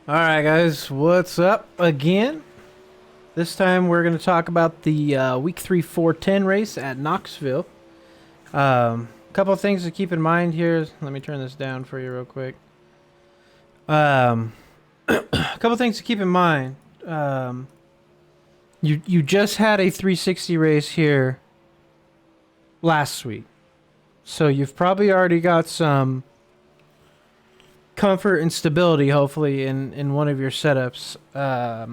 Alright guys, what's up again? This time we're going to talk about the week 3 410 race at Knoxville. A couple of things to keep in mind here. Let me turn this down for you real quick. A couple of things to keep in mind. You just had a 360 race here last week. So you've probably already got some comfort and stability, hopefully, in one of your setups that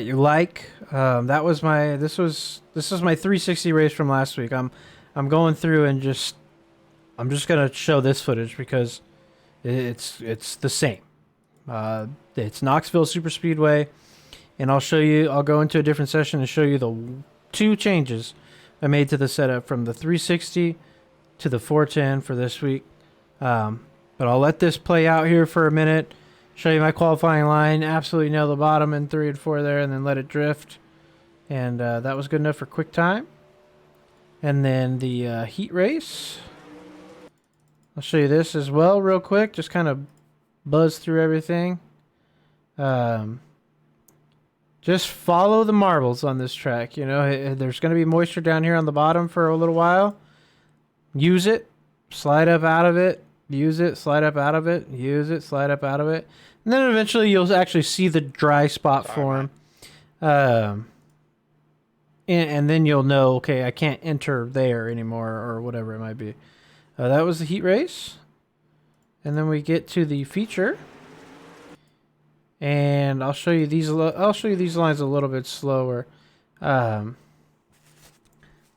you like. That was my this was my 360 race from last week. I'm going through and I'm just gonna show this footage because it's the same. It's Knoxville Super Speedway, and I'll go into a different session and show you the two changes I made to the setup from the 360 to the 410 for this week. But I'll let this play out here for a minute, show you my qualifying line, absolutely nail the bottom in 3 and 4 there, and then let it drift. And that was good enough for quick time. And then the heat race. I'll show you this as well real quick, just kind of buzz through everything. Just follow the marbles on this track. You know, there's going to be moisture down here on the bottom for a little while. Use it, slide up out of it. Use it, slide up out of it, use it, slide up out of it. And then eventually you'll actually see the dry spot form. And then you'll know, okay, I can't enter there anymore or whatever it might be. That was the heat race. And then we get to the feature. And I'll show you these lines a little bit slower.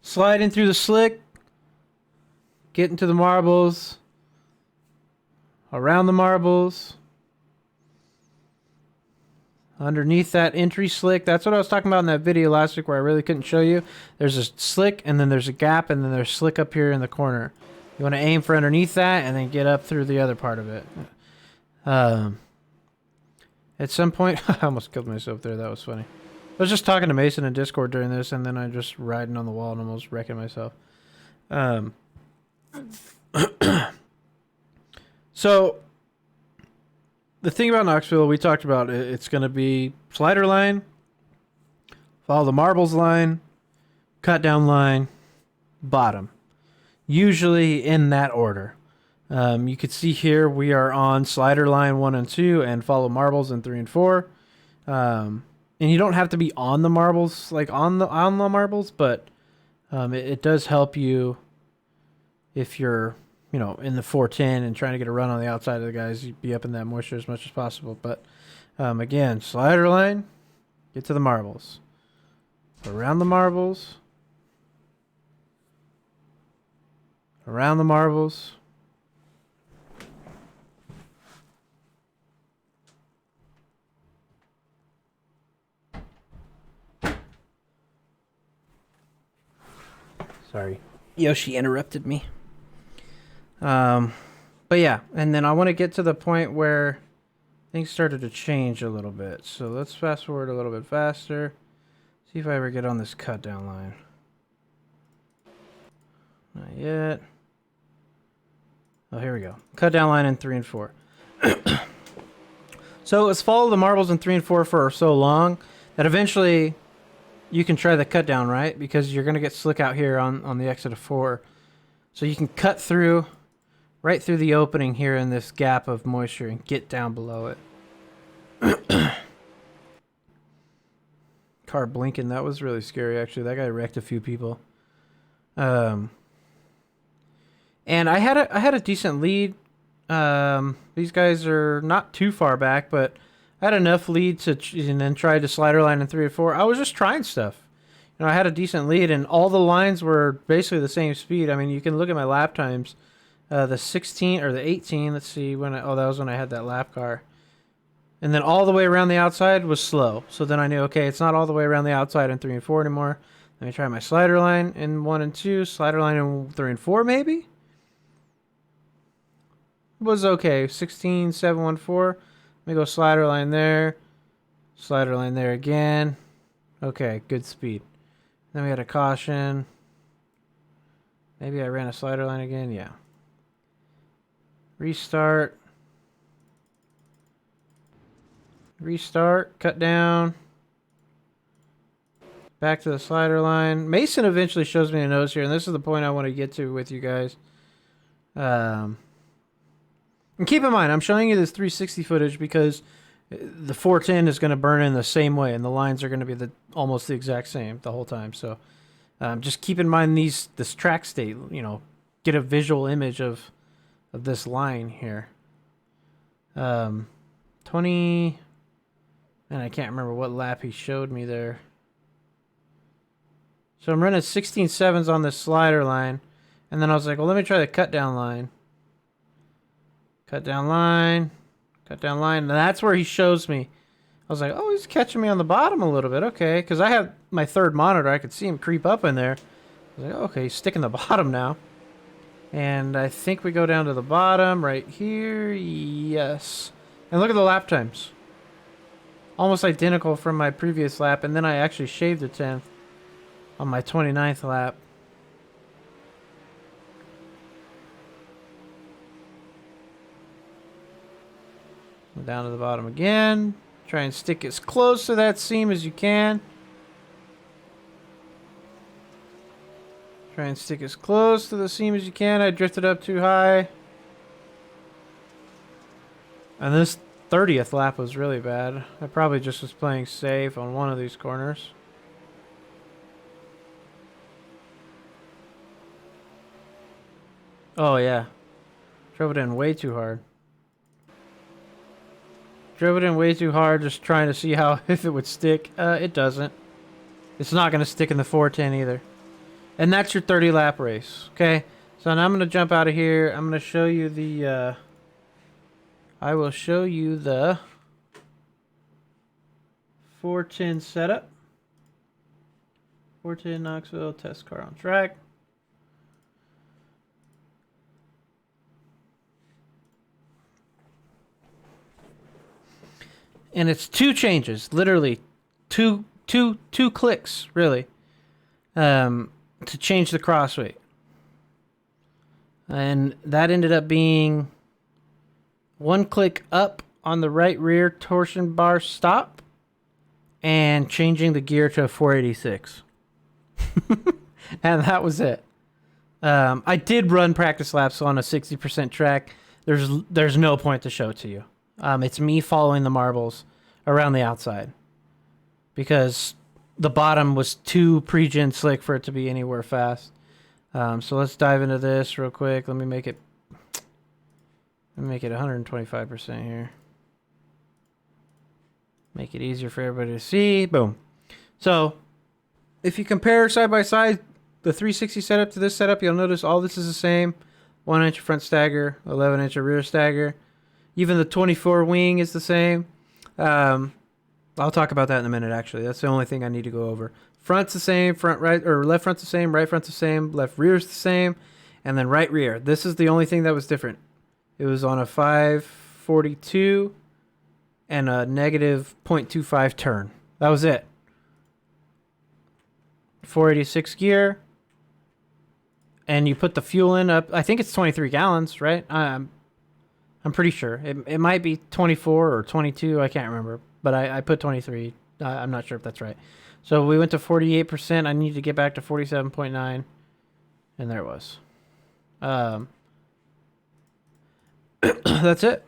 Sliding through the slick, getting to the marbles. Around the marbles, underneath that entry slick. That's what I was talking about in that video last week where I really couldn't show you. There's a slick, and then there's a gap, and then there's slick up here in the corner. You want to aim for underneath that and then get up through the other part of it. At some point, I almost killed myself there. That was funny. I was just talking to Mason in Discord during this, and then I just riding on the wall and almost wrecking myself. So, the thing about Knoxville, we talked about, it's going to be slider line, follow the marbles line, cut down line, bottom. Usually in that order. You can see here we are on slider line 1 and 2 and follow marbles in 3 and 4. And you don't have to be on the marbles, like on the marbles, but it does help you if you're, you know, in the 410 and trying to get a run on the outside of the guys, you'd be up in that moisture as much as possible. But again, slider line, get to the marbles. Around the marbles. Around the marbles. Sorry, Yoshi interrupted me. But yeah, and then I want to get to the point where things started to change a little bit. So let's fast forward a little bit faster. See if I ever get on this cut down line. Not yet. Oh, here we go. Cut down line in 3 and 4. So let's follow the marbles in 3 and 4 for so long that eventually you can try the cut down, right? Because you're going to get slick out here on the exit of 4. So you can cut through right through the opening here in this gap of moisture and get down below it. Car blinking. That was really scary, actually. That guy wrecked a few people. And I had a decent lead. These guys are not too far back, but I had enough lead to and then tried to slider line in 3 or 4. I was just trying stuff. You know, I had a decent lead, and all the lines were basically the same speed. I mean, you can look at my lap times. The 16 or the 18, let's see, that was when I had that lap car. And then all the way around the outside was slow. So then I knew, okay, it's not all the way around the outside in 3 and 4 anymore. Let me try my slider line in 1 and 2, slider line in 3 and 4 maybe? Was okay, 16, 7, 1, 4. Let me go slider line there again. Okay, good speed. Then we had a caution. Maybe I ran a slider line again, yeah. Restart. Restart, cut down. Back to the slider line. Mason eventually shows me a nose here, and this is the point I want to get to with you guys. And keep in mind, I'm showing you this 360 footage because the 410 is going to burn in the same way, and the lines are going to be almost the exact same the whole time. So just keep in mind this track state. You know, get a visual image of this line here. 20, and I can't remember what lap he showed me there. So I'm running 16.7s on this slider line, and then I was like, well, let me try the cut down line. Cut down line. And that's where he shows me. I was like, oh, he's catching me on the bottom a little bit. Okay, because I have my third monitor. I could see him creep up in there. I was like, okay, he's sticking the bottom now. And I think we go down to the bottom right here. Yes. And look at the lap times. Almost identical from my previous lap. And then I actually shaved a 10th on my 29th lap. Down to the bottom again. Try and stick as close to that seam as you can. Try and stick as close to the seam as you can. I drifted up too high. And this 30th lap was really bad. I probably just was playing safe on one of these corners. Oh yeah. Drove it in way too hard. Drove it in way too hard just trying to see how if it would stick. It doesn't. It's not going to stick in the 410 either. And that's your 30 lap race. Okay. So now I'm going to jump out of here. I'm going to show you the I will show you the 410 setup. 410 Knoxville test car on track. And it's two changes, literally two clicks, really, to change the cross weight. And that ended up being one click up on the right rear torsion bar stop and changing the gear to a 486. And that was it. I did run practice laps on a 60% track. There's no point to show it to you. It's me following the marbles around the outside because the bottom was too pre-gen slick for it to be anywhere fast. So let's dive into this real quick. Let me make it 125% here. Make it easier for everybody to see. Boom. So if you compare side by side the 360 setup to this setup, you'll notice all this is the same. 1 inch front stagger, 11 inch rear stagger. Even the 24 wing is the same. I'll talk about that in a minute, actually. That's the only thing I need to go over. Front's the same, front right or left front's the same, right front's the same, left rear's the same, and then right rear. This is the only thing that was different. It was on a 542 and a negative 0.25 turn. That was it. 486 gear. And you put the fuel in up. I think it's 23 gallons, right? I'm pretty sure. It might be 24 or 22. I can't remember. But I put 23. I'm not sure if that's right. So we went to 48%. I need to get back to 47.9. And there it was. That's it.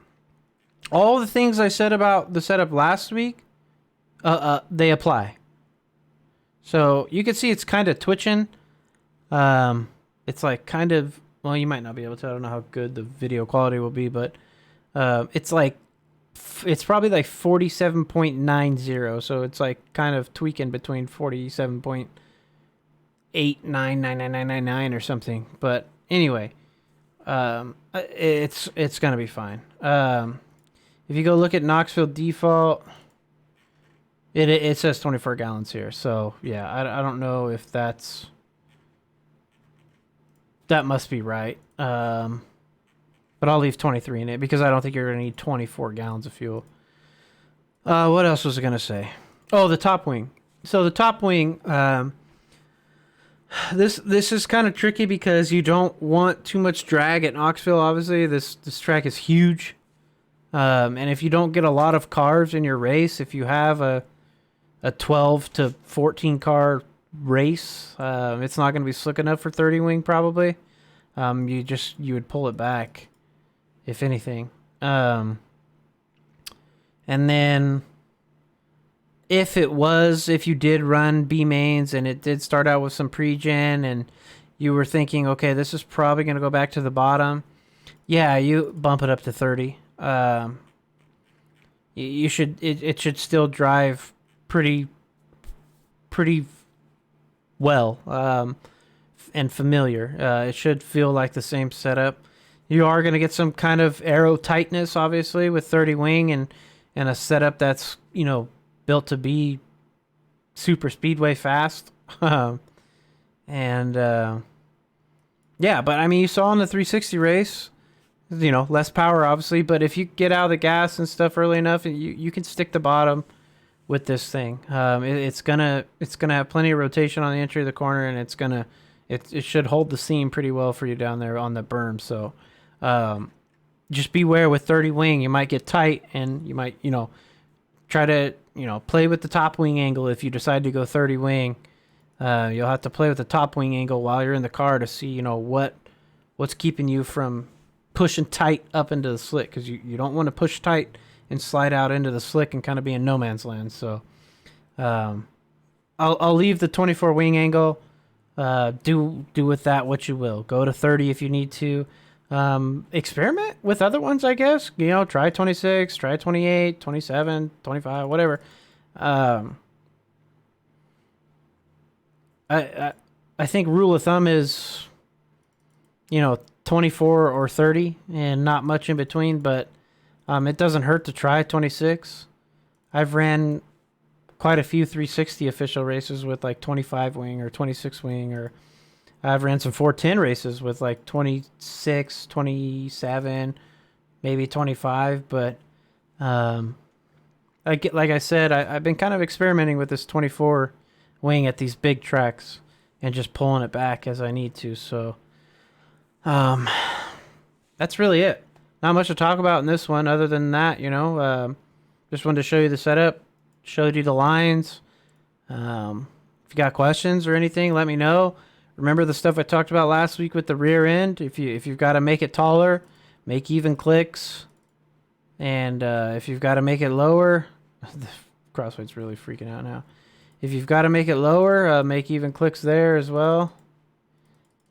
All the things I said about the setup last week, they apply. So you can see it's kind of twitching. It's like kind of, well, you might not be able to. I don't know how good the video quality will be, but it's like, it's probably like 47.90. So it's like kind of tweaking between 47.899999 or something. But anyway, it's going to be fine. If you go look at Knoxville default, it says 24 gallons here. So yeah, I don't know if that must be right. But I'll leave 23 in it because I don't think you're going to need 24 gallons of fuel. What else was I going to say? Oh, the top wing. So the top wing, this is kind of tricky because you don't want too much drag at Knoxville. Obviously, this track is huge. And if you don't get a lot of cars in your race, if you have a 12 to 14 car race, it's not going to be slick enough for 30 wing probably. You would pull it back, if anything. And then if you did run B mains and it did start out with some pre-gen and you were thinking, okay, this is probably going to go back to the bottom. Yeah, you bump it up to 30. You should, it should still drive pretty well, and familiar. It should feel like the same setup. You are going to get some kind of aero tightness, obviously, with 30 wing and a setup that's, built to be super speedway fast. And yeah, but I mean, you saw in the 360 race, less power obviously, but if you get out of the gas and stuff early enough, you can stick the bottom with this thing. It's gonna have plenty of rotation on the entry of the corner, and it should hold the seam pretty well for you down there on the berm. So just beware with 30 wing. You might get tight, and you might try to play with the top wing angle. If you decide to go 30 wing, you'll have to play with the top wing angle while you're in the car to see what's keeping you from pushing tight up into the slick, because you don't want to push tight and slide out into the slick and kind of be in no man's land. So I'll leave the 24 wing angle. Do with that what you will. Go to 30 if you need to. Experiment with other ones, I guess. Try 26, try 28, 27, 25, whatever. I think rule of thumb is 24 or 30 and not much in between, but it doesn't hurt to try 26. I've ran quite a few 360 official races with like 25 wing or 26 wing, or I've ran some 410 races with like 26, 27, maybe 25. But like I said, I've been kind of experimenting with this 24 wing at these big tracks and just pulling it back as I need to. So that's really it. Not much to talk about in this one other than that, just wanted to show you the setup, showed you the lines. If you got questions or anything, let me know. Remember the stuff I talked about last week with the rear end? If you've got to make it taller, make even clicks. And if you've got to make it lower, the crossfade's really freaking out now. If you've got to make it lower, make even clicks there as well.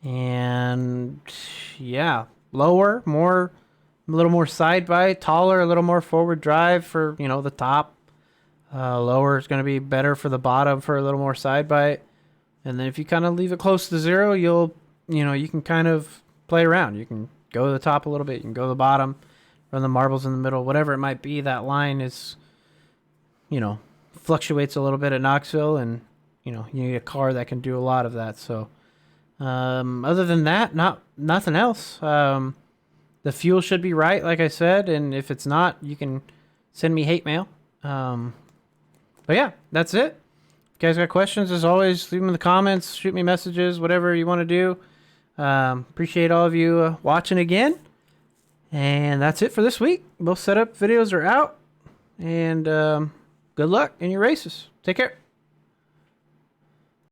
And yeah, lower, a little more side bite, taller, a little more forward drive for, the top. Lower is going to be better for the bottom for a little more side bite. And then if you kind of leave it close to zero, you can kind of play around. You can go to the top a little bit. You can go to the bottom, run the marbles in the middle, whatever it might be. That line is, fluctuates a little bit at Knoxville, and, you need a car that can do a lot of that. So, other than that, nothing else. The fuel should be right, like I said, and if it's not, you can send me hate mail. But yeah, that's it. If you guys got questions, as always, leave them in the comments, shoot me messages, whatever you want to do. Appreciate all of you watching again. And that's it for this week. Both setup videos are out. And good luck in your races. Take care.